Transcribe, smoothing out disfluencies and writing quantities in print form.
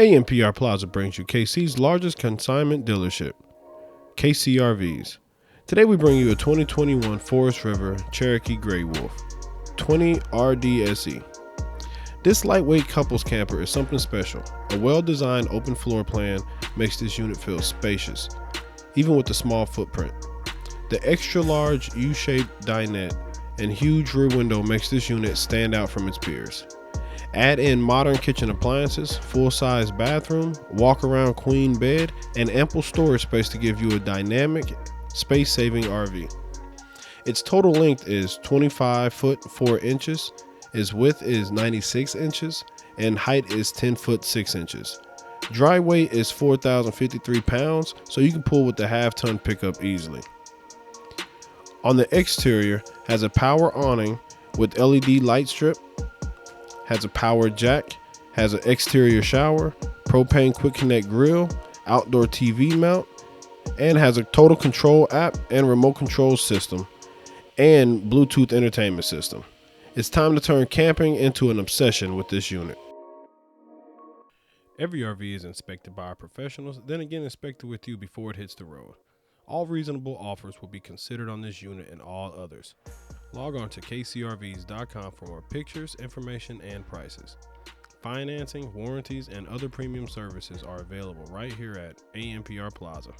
AMPR Plaza brings you KC's largest consignment dealership, KCRVs. Today we bring you a 2021 Forest River Cherokee Grey Wolf 20 RDSE. This lightweight couples camper is something special. A well-designed open floor plan makes this unit feel spacious, even with the small footprint. The extra-large U-shaped dinette and huge rear window makes this unit stand out from its peers. Add in modern kitchen appliances, full-size bathroom, walk-around queen bed, and ample storage space to give you a dynamic, space-saving RV. Its total length is 25 foot 4 inches, its width is 96 inches, and height is 10 foot 6 inches. Dry weight is 4,053 pounds, so you can pull with the half-ton pickup easily. On the exterior, has a power awning with LED light strip, has a power jack, has an exterior shower, propane quick connect grill, outdoor TV mount, and has a total control app and remote control system and Bluetooth entertainment system. It's time to turn camping into an obsession with this unit. Every RV is inspected by our professionals, then again inspected with you before it hits the road. All reasonable offers will be considered on this unit and all others. Log on to kcrvs.com for more pictures, information, and prices. Financing, warranties, and other premium services are available right here at AMPR Plaza.